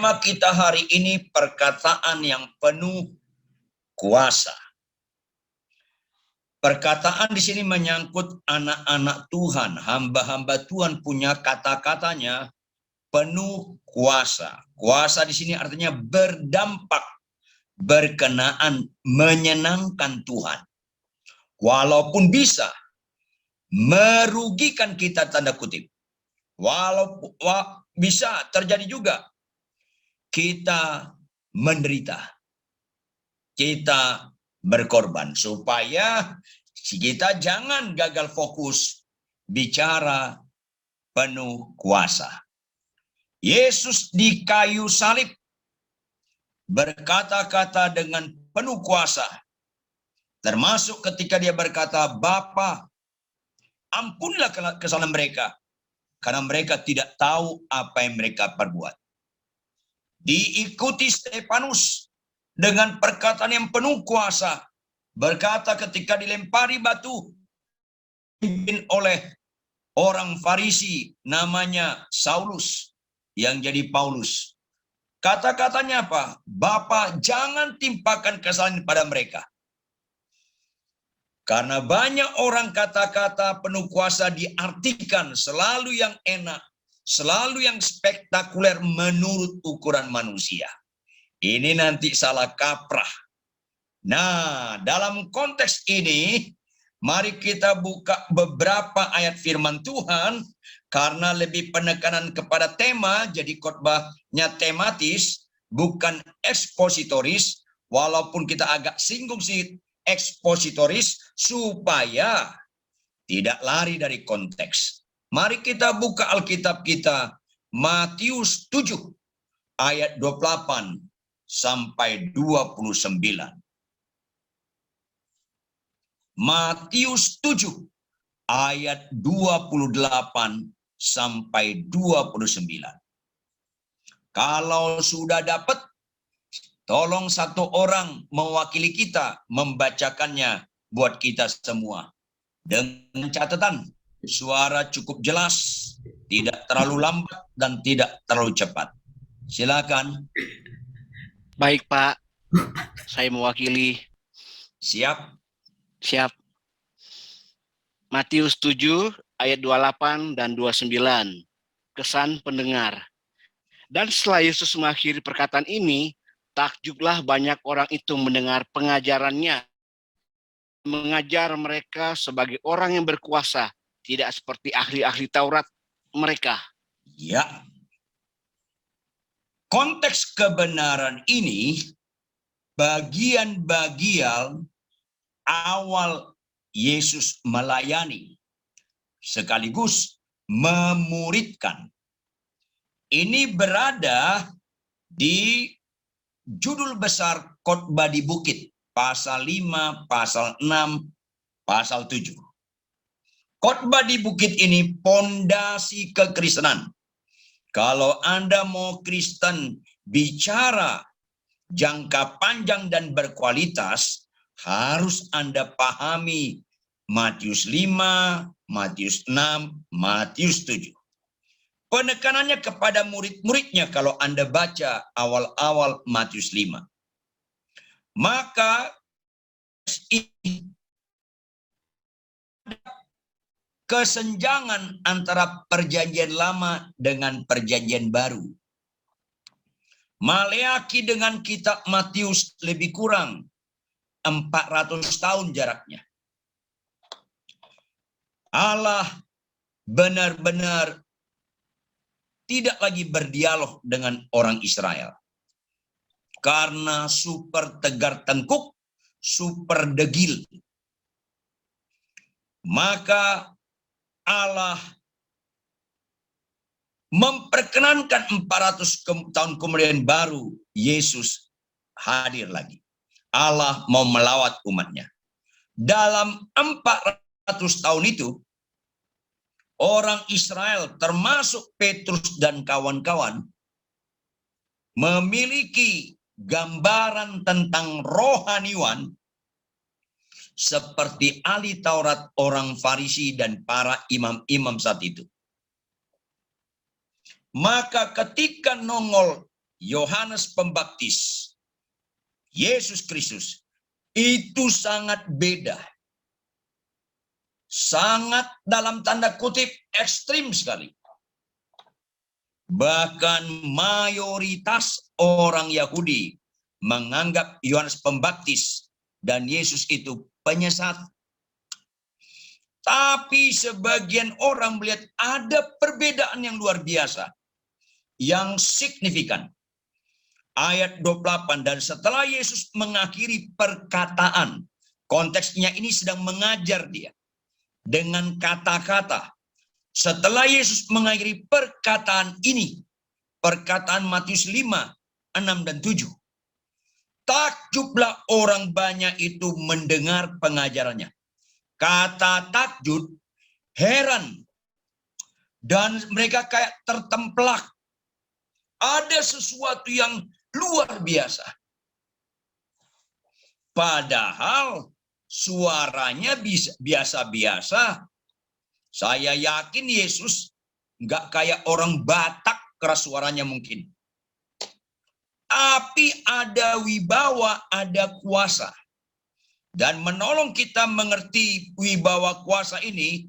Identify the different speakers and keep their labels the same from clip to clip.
Speaker 1: Tema kita hari ini perkataan yang penuh kuasa. Perkataan di sini menyangkut anak-anak Tuhan, hamba-hamba Tuhan punya kata-katanya penuh kuasa. Kuasa di sini artinya berdampak, berkenaan, menyenangkan Tuhan. Walaupun bisa merugikan kita tanda kutip. Walaupun bisa terjadi juga kita menderita, kita berkorban, supaya kita jangan gagal fokus bicara penuh kuasa. Yesus di kayu salib berkata-kata dengan penuh kuasa, termasuk ketika dia berkata, Bapa, ampunilah kesalahan mereka, karena mereka tidak tahu apa yang mereka perbuat. Diikuti Stefanus dengan perkataan yang penuh kuasa, berkata ketika dilempari batu dipimpin oleh orang Farisi namanya Saulus yang jadi Paulus. Kata-katanya apa? Bapa, jangan timpakan kesalahan pada mereka. Karena banyak orang kata-kata penuh kuasa diartikan selalu yang enak, selalu yang spektakuler menurut ukuran manusia. Ini nanti salah kaprah. Nah, dalam konteks ini, mari kita buka beberapa ayat firman Tuhan, karena lebih penekanan kepada tema, jadi khotbahnya tematis, bukan ekspositoris, walaupun kita agak singgung sih ekspositoris, supaya tidak lari dari konteks. Mari kita buka Alkitab kita, Matius 7, ayat 28 sampai 29. Matius 7, ayat 28 sampai 29. Kalau sudah dapat, tolong satu orang mewakili kita membacakannya buat kita semua. Dengan catatan, suara cukup jelas, tidak terlalu lambat dan tidak terlalu cepat. Silakan.
Speaker 2: Baik, Pak. Saya mewakili.
Speaker 1: Siap?
Speaker 2: Siap. Matius 7 ayat 28 dan 29. Kesan pendengar. Dan setelah Yesus mengakhiri perkataan ini, takjublah banyak orang itu mendengar pengajarannya. Mengajar mereka sebagai orang yang berkuasa, tidak seperti ahli-ahli Taurat mereka.
Speaker 1: Ya. Konteks kebenaran ini bagian-bagian awal Yesus melayani sekaligus memuridkan. Ini berada di judul besar khotbah di bukit, pasal 5, pasal 6, pasal 7. Khotbah di bukit ini pondasi kekristenan. Kalau Anda mau Kristen bicara jangka panjang dan berkualitas, harus Anda pahami Matius 5, Matius 6, Matius 7. Penekanannya kepada murid-muridnya kalau Anda baca awal-awal Matius 5. Maka kesenjangan antara perjanjian lama dengan perjanjian baru. Maleaki dengan kitab Matius lebih kurang 400 tahun jaraknya. Allah benar-benar tidak lagi berdialog dengan orang Israel. Karena super tegar tengkuk, super degil. Maka Allah memperkenankan 400 tahun kemudian baru Yesus hadir lagi. Allah mau melawat umatnya. Dalam 400 tahun itu, orang Israel termasuk Petrus dan kawan-kawan memiliki gambaran tentang rohaniwan seperti ahli Taurat, orang Farisi, dan para imam-imam saat itu. Maka ketika nongol Yohanes Pembaptis, Yesus Kristus, itu sangat beda. Sangat dalam tanda kutip ekstrim sekali. Bahkan mayoritas orang Yahudi menganggap Yohanes Pembaptis dan Yesus itu penyesat. Tapi sebagian orang melihat ada perbedaan yang luar biasa, yang signifikan. Ayat 28, dan setelah Yesus mengakhiri perkataan, konteksnya ini sedang mengajar dia dengan kata-kata. Setelah Yesus mengakhiri perkataan ini, perkataan Matius 5, 6 dan 7. Takjublah orang banyak itu mendengar pengajarannya. Kata takjub, heran. Dan mereka kayak tertemplak. Ada sesuatu yang luar biasa. Padahal suaranya biasa-biasa. Saya yakin Yesus nggak kayak orang Batak keras suaranya mungkin. Tapi ada wibawa, ada kuasa. Dan menolong kita mengerti wibawa kuasa ini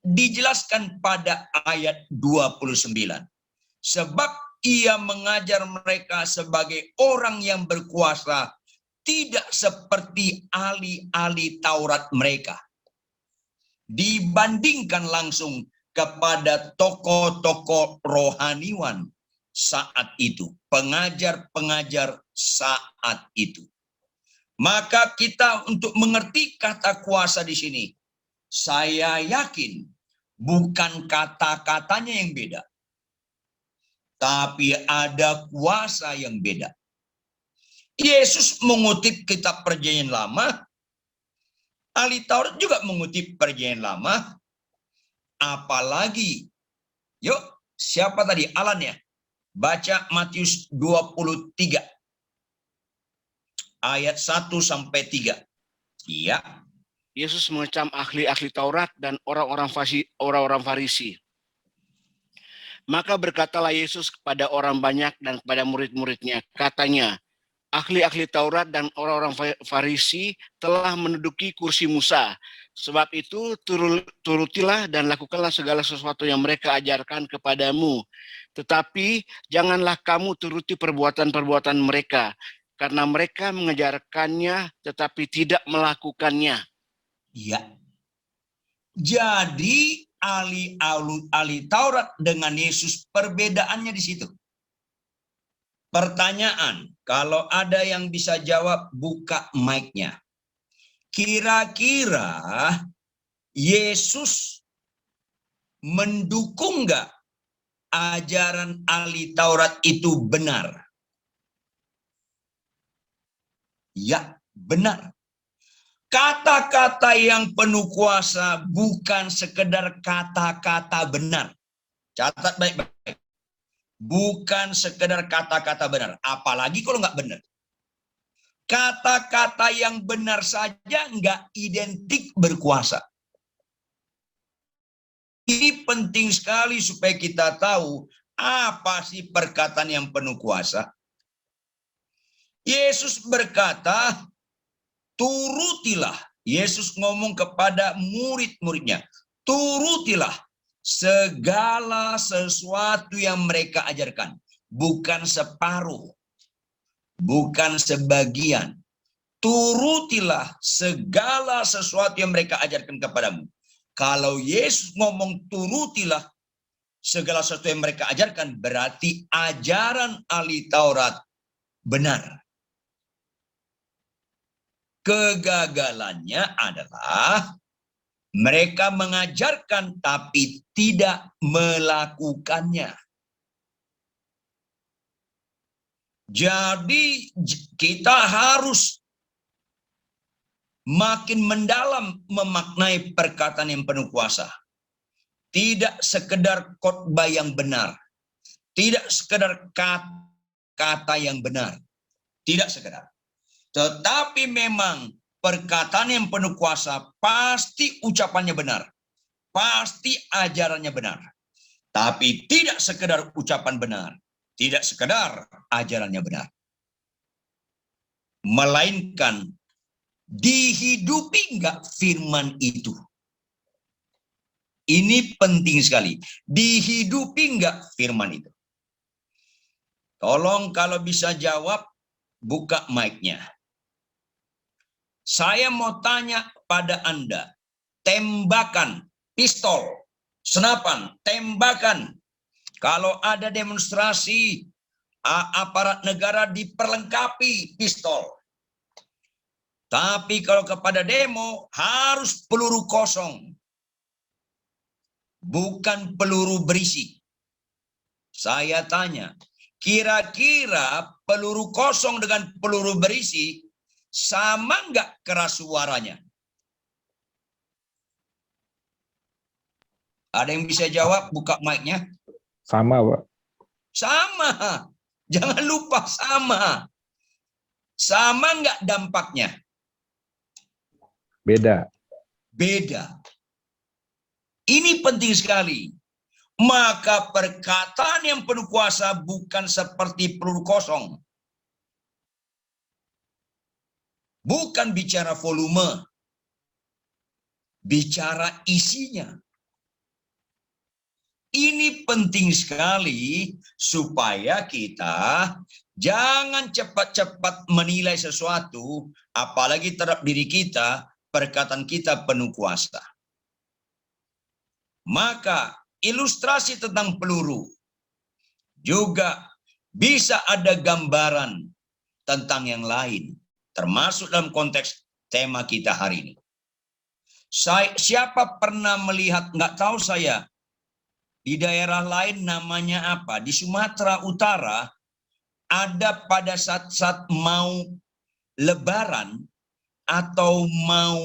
Speaker 1: dijelaskan pada ayat 29. Sebab ia mengajar mereka sebagai orang yang berkuasa, tidak seperti ahli-ahli Taurat mereka. Dibandingkan langsung kepada tokoh-tokoh rohaniwan saat itu, pengajar-pengajar saat itu. Maka kita untuk mengerti kata kuasa di sini, saya yakin bukan kata-katanya yang beda, tapi ada kuasa yang beda. Yesus mengutip kitab Perjanjian Lama, ahli Taurat juga mengutip Perjanjian Lama, apalagi, yuk siapa tadi Alan ya? Baca Matius 23 ayat 1 sampai 3. Iya.
Speaker 2: Yesus mengecam ahli-ahli Taurat dan orang-orang Farisi. Maka berkatalah Yesus kepada orang banyak dan kepada murid-muridnya, katanya, ahli-ahli Taurat dan orang-orang Farisi telah menduduki kursi Musa. Sebab itu turutilah dan lakukanlah segala sesuatu yang mereka ajarkan kepadamu. Tetapi janganlah kamu turuti perbuatan-perbuatan mereka, karena mereka mengajarkannya tetapi tidak melakukannya.
Speaker 1: Ya. Jadi ahli Taurat dengan Yesus perbedaannya di situ. Pertanyaan, kalau ada yang bisa jawab, buka mic-nya. Kira-kira Yesus mendukung nggak ajaran ahli Taurat itu benar? Ya, benar. Kata-kata yang penuh kuasa bukan sekedar kata-kata benar. Catat baik-baik. Bukan sekedar kata-kata benar. Apalagi kalau nggak benar. Kata-kata yang benar saja nggak identik berkuasa. Ini penting sekali supaya kita tahu apa sih perkataan yang penuh kuasa. Yesus berkata, turutilah. Yesus ngomong kepada murid-muridnya, turutilah segala sesuatu yang mereka ajarkan. Bukan separuh, bukan sebagian. Turutilah segala sesuatu yang mereka ajarkan kepadamu. Kalau Yesus ngomong turutilah segala sesuatu yang mereka ajarkan, berarti ajaran ahli Taurat benar. Kegagalannya adalah mereka mengajarkan tapi tidak melakukannya. Jadi kita harus makin mendalam memaknai perkataan yang penuh kuasa. Tidak sekedar khotbah yang benar. Tidak sekedar kata yang benar. Tidak sekedar. Tetapi memang perkataan yang penuh kuasa pasti ucapannya benar. Pasti ajarannya benar. Tapi tidak sekedar ucapan benar. Tidak sekedar ajarannya benar, melainkan dihidupi enggak firman itu. Ini penting sekali. Dihidupi enggak firman itu? Tolong kalau bisa jawab, buka mic-nya. Saya mau tanya pada Anda, tembakan, pistol, senapan, tembakan. Kalau ada demonstrasi, aparat negara diperlengkapi pistol. Tapi kalau kepada demo, harus peluru kosong. Bukan peluru berisi. Saya tanya, kira-kira peluru kosong dengan peluru berisi sama nggak keras suaranya? Ada yang bisa jawab? Buka mic-nya.
Speaker 3: Sama, Pak.
Speaker 1: Sama. Jangan lupa sama. Sama nggak dampaknya?
Speaker 3: Beda.
Speaker 1: Beda. Ini penting sekali. Maka perkataan yang penuh kuasa bukan seperti peluru kosong. Bukan bicara volume. Bicara isinya. Ini penting sekali supaya kita jangan cepat-cepat menilai sesuatu, apalagi terhadap diri kita, perkataan kita penuh kuasa. Maka ilustrasi tentang peluru juga bisa ada gambaran tentang yang lain, termasuk dalam konteks tema kita hari ini. Siapa pernah melihat, nggak tahu saya, di daerah lain namanya apa? Di Sumatera Utara ada pada saat mau Lebaran atau mau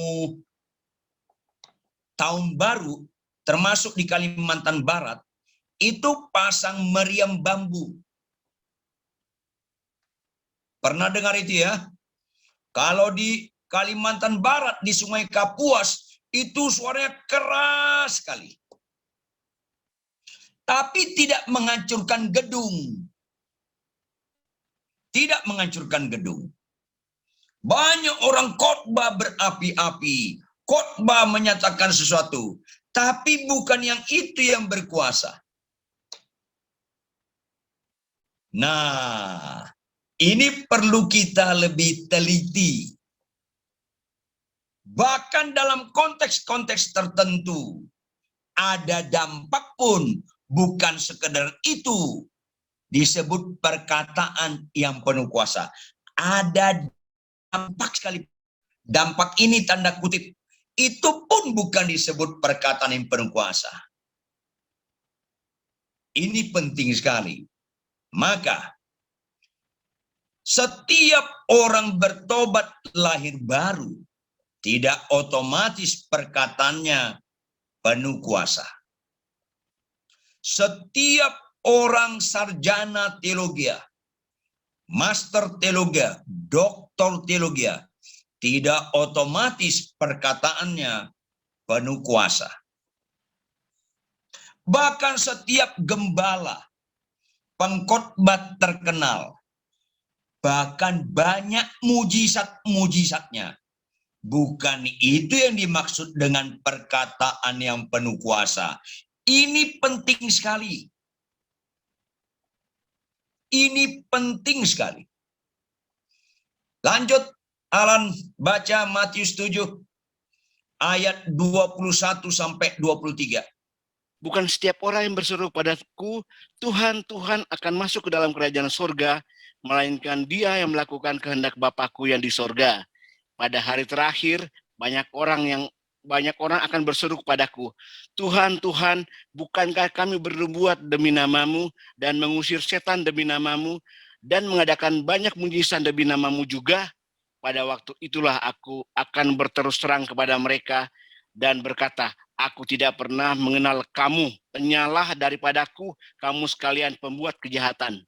Speaker 1: Tahun Baru, termasuk di Kalimantan Barat, itu pasang meriam bambu. Pernah dengar itu ya? Kalau di Kalimantan Barat, di Sungai Kapuas, itu suaranya keras sekali. Tapi tidak menghancurkan gedung. Tidak menghancurkan gedung. Banyak orang khotbah berapi-api. Khotbah menyatakan sesuatu. Tapi bukan yang itu yang berkuasa. Nah, ini perlu kita lebih teliti. Bahkan dalam konteks-konteks tertentu, ada dampak pun bukan sekedar itu disebut perkataan yang penuh kuasa. Ada dampak sekali. Dampak ini tanda kutip. Itu pun bukan disebut perkataan yang penuh kuasa. Ini penting sekali. Maka setiap orang bertobat lahir baru tidak otomatis perkataannya penuh kuasa. Setiap orang sarjana teologi, master teologi, doktor teologi, tidak otomatis perkataannya penuh kuasa. Bahkan setiap gembala, pengkhotbah terkenal, bahkan banyak mujizat-mujizatnya, bukan itu yang dimaksud dengan perkataan yang penuh kuasa. Ini penting sekali. Ini penting sekali. Lanjut, Alan, baca Matius 7 ayat 21 sampai 23.
Speaker 2: Bukan setiap orang yang berseru padaku, Tuhan, Tuhan akan masuk ke dalam kerajaan surga, melainkan dia yang melakukan kehendak Bapakku yang di surga. Pada hari terakhir, banyak orang akan berseru kepadaku, Tuhan, Tuhan, bukankah kami berbuat demi namamu dan mengusir setan demi namamu dan mengadakan banyak mujizat demi namamu juga? Pada waktu itulah aku akan berterus terang kepada mereka dan berkata, aku tidak pernah mengenal kamu, penyalah daripadaku, kamu sekalian pembuat kejahatan.